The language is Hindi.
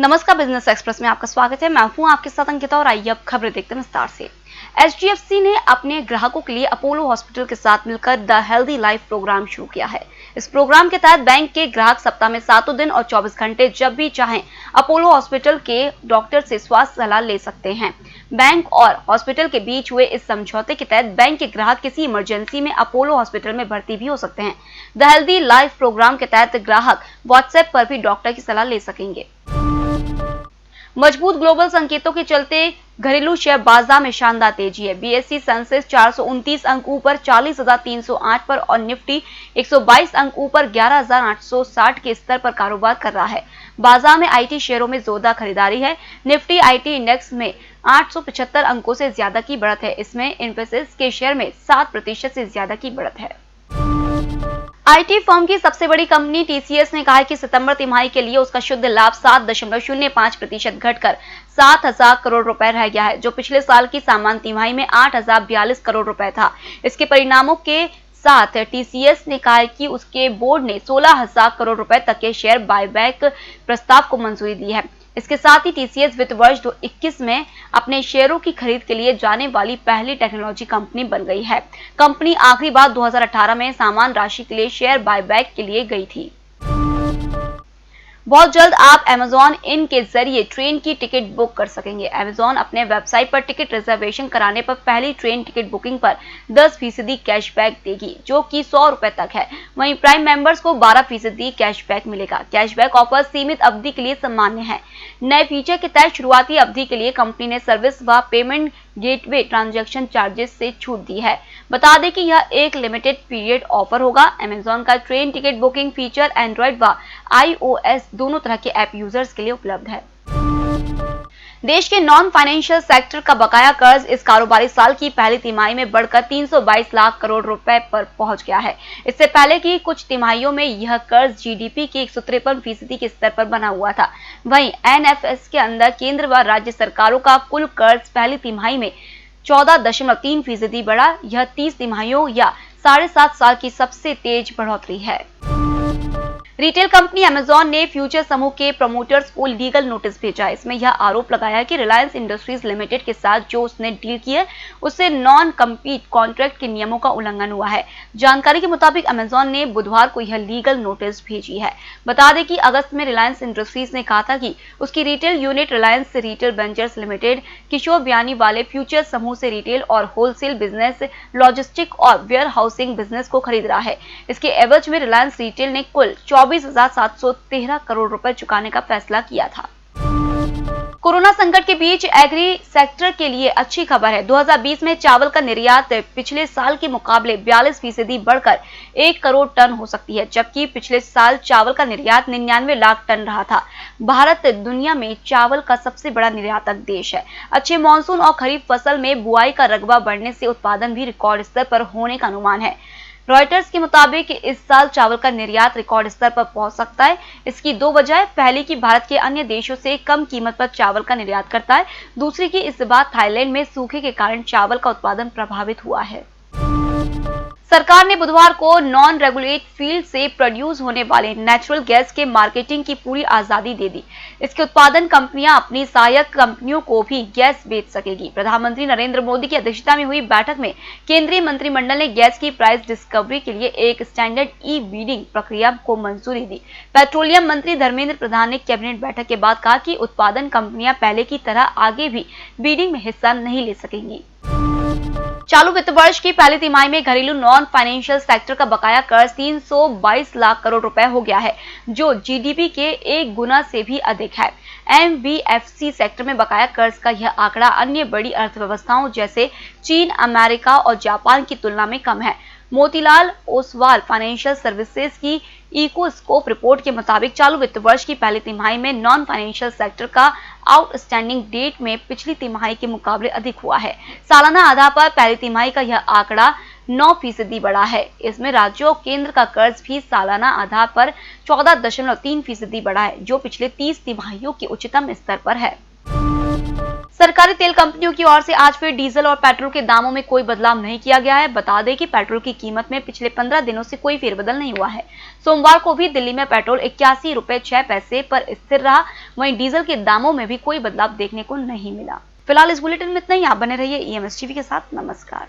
नमस्कार, बिजनेस एक्सप्रेस में आपका स्वागत है। मैं हूं आपके साथ अंकिता और आइए अब खबरें देखते हैं विस्तार से। HDFC ने अपने ग्राहकों के लिए अपोलो हॉस्पिटल के साथ मिलकर द हेल्दी लाइफ प्रोग्राम शुरू किया है। इस प्रोग्राम के तहत बैंक के ग्राहक सप्ताह में 7 दिन और 24 घंटे जब भी चाहें अपोलो हॉस्पिटल के डॉक्टर से स्वास्थ्य सलाह ले सकते हैं। बैंक और हॉस्पिटल के बीच हुए इस समझौते के तहत बैंक के ग्राहक किसी इमरजेंसी में अपोलो हॉस्पिटल में भर्ती भी हो सकते हैं। द हेल्दी लाइफ प्रोग्राम के तहत ग्राहक व्हाट्सएप पर भी डॉक्टर की सलाह ले सकेंगे। मजबूत ग्लोबल संकेतों के चलते घरेलू शेयर बाजार में शानदार तेजी है। BSE सेंसेक्स 429 अंक ऊपर 40,308 पर और निफ्टी 122 अंक ऊपर 11,860 के स्तर पर कारोबार कर रहा है। बाजार में IT शेयरों में जोरदार खरीदारी है। निफ्टी IT इंडेक्स में 875 अंकों से ज्यादा की बढ़त है। इसमें इन्फोसिस के शेयर में 7% से ज्यादा की बढ़त है। IT फर्म की सबसे बड़ी कंपनी TCS ने कहा है कि सितंबर तिमाही के लिए उसका शुद्ध लाभ 7.05% घटकर 7,000 करोड़ रुपए रह गया है, जो पिछले साल की सामान्य तिमाही में 8,042 करोड़ रुपए था। इसके परिणामों के साथ TCS ने कहा है कि उसके बोर्ड ने 16,000 करोड़ रुपए तक के शेयर बायबैक प्रस्ताव को मंजूरी दी है। इसके साथ ही TCS वित्त वर्ष 2021 में अपने शेयरों की खरीद के लिए जाने वाली पहली टेक्नोलॉजी कंपनी बन गई है। कंपनी आखिरी बार 2018 में समान राशि के लिए शेयर बायबैक के लिए गई थी। बहुत जल्द आप Amazon इन के जरिए ट्रेन की टिकट बुक कर सकेंगे। Amazon अपने वेबसाइट पर टिकट रिजर्वेशन कराने पर पहली ट्रेन टिकट बुकिंग पर 10% कैशबैक देगी, जो कि 100 रुपए तक है। वहीं प्राइम मेंबर्स को 12% कैशबैक मिलेगा। कैशबैक ऑफर सीमित अवधि के लिए सामान्य है। नए फीचर के तहत शुरुआती अवधि के लिए कंपनी ने सर्विस व पेमेंट गेटवे ट्रांजैक्शन चार्जेस से छूट दी है। बता दें कि यह एक लिमिटेड पीरियड ऑफर होगा। Amazon का train ticket booking feature Android व iOS दोनों तरह के ऐप यूजर्स के लिए उपलब्ध है। देश के नॉन फाइनेंशियल सेक्टर का बकाया कर्ज इस कारोबारी साल की पहली तिमाही में बढ़कर 322 लाख करोड़ रुपए पर पहुंच गया है। इससे पहले की कुछ तिमाहियों में यह कर्ज GDP के 153% के स्तर पर बना हुआ था। वहीं NFS के अंदर केंद्र व राज्य सरकारों का कुल कर्ज पहली तिमाही में 14.3% बढ़ा। यह 30 तिमाहियों या 7.5 साल की सबसे तेज बढ़ोतरी है। रिटेल कंपनी Amazon ने फ्यूचर समूह के प्रमोटर्स को लीगल नोटिस भेजा। इसमें यह आरोप लगाया है कि रिलायंस इंडस्ट्रीज लिमिटेड के साथ जो उसने डील की है उससे नॉन कम्पीट कॉन्ट्रैक्ट के नियमों का उल्लंघन हुआ है। जानकारी के मुताबिक Amazon ने बुधवार को यह लीगल नोटिस भेजी है। बता दें कि अगस्त में रिलायंस इंडस्ट्रीज ने कहा था कि उसकी retail unit Reliance Retail Ventures Limited Kishore Biyani वाले फ्यूचर समूह से रिटेल और होलसेल बिजनेस, लॉजिस्टिक और वेयर हाउसिंग बिजनेस को खरीद रहा है। इसके एवज में रिलायंस रिटेल ने कुल 24,713 करोड़ रुपए चुकाने का फैसला किया था। कोरोना संकट के बीच एग्री सेक्टर के लिए अच्छी खबर है। 2020 में चावल का निर्यात पिछले साल के मुकाबले 42% बढ़कर 1 करोड़ टन हो सकती है, जबकि पिछले साल चावल का निर्यात 99 लाख टन रहा था। भारत दुनिया में चावल का सबसे बड़ा निर्यातक देश है। अच्छे मानसून और खरीफ फसल में बुआई का रकबा बढ़ने से उत्पादन भी रिकॉर्ड स्तर पर होने का अनुमान है। रॉयटर्स के मुताबिक इस साल चावल का निर्यात रिकॉर्ड स्तर पर पहुंच सकता है। इसकी दो वजह, पहली की भारत के अन्य देशों से कम कीमत पर चावल का निर्यात करता है। दूसरी की इस बार थाईलैंड में सूखे के कारण चावल का उत्पादन प्रभावित हुआ है। सरकार ने बुधवार को नॉन रेगुलेट फील्ड से प्रोड्यूस होने वाले नेचुरल गैस के मार्केटिंग की पूरी आजादी दे दी। इसके उत्पादन कंपनियां अपनी सहायक कंपनियों को भी गैस बेच सकेगी। प्रधानमंत्री नरेंद्र मोदी की अध्यक्षता में हुई बैठक में केंद्रीय मंत्रिमंडल ने गैस की प्राइस डिस्कवरी के लिए एक स्टैंडर्ड ई-बिडिंग प्रक्रिया को मंजूरी दी। पेट्रोलियम मंत्री धर्मेंद्र प्रधान ने कैबिनेट बैठक के बाद कहा कि उत्पादन कंपनियां पहले की तरह आगे भी बिडिंग में हिस्सा नहीं ले सकेंगी। चालू वित्त वर्ष की पहली तिमाही में घरेलू नॉन फाइनेंशियल सेक्टर का बकाया कर्ज 322 लाख करोड़ रुपए हो गया है, जो GDP के 1 गुना से भी अधिक है। MBFC सेक्टर में बकाया कर्ज का यह आंकड़ा अन्य बड़ी अर्थव्यवस्थाओं जैसे चीन, अमेरिका और जापान की तुलना में कम है। मोतीलाल ओसवाल फाइनेंशियल सर्विसेज की इकोस्कोप रिपोर्ट के मुताबिक चालू वित्त वर्ष की पहली तिमाही में नॉन फाइनेंशियल सेक्टर का आउटस्टैंडिंग डेट में पिछली तिमाही के मुकाबले अधिक हुआ है। सालाना आधार पर पहली तिमाही का यह आंकड़ा 9% बढ़ा है। इसमें राज्यों और केंद्र का कर्ज भी सालाना आधार पर 14.3% बढ़ा है, जो पिछले 30 तिमाहियों के उच्चतम स्तर पर है। सरकारी तेल कंपनियों की ओर से आज फिर डीजल और पेट्रोल के दामों में कोई बदलाव नहीं किया गया है। बता दें कि पेट्रोल की कीमत में पिछले 15 दिनों से कोई फेरबदल नहीं हुआ है। सोमवार को भी दिल्ली में पेट्रोल 81 रुपए 6 पैसे पर स्थिर रहा। वहीं डीजल के दामों में भी कोई बदलाव देखने को नहीं मिला। फिलहाल इस बुलेटिन में इतना ही। आप बने रहिए EMS टीवी के साथ। नमस्कार।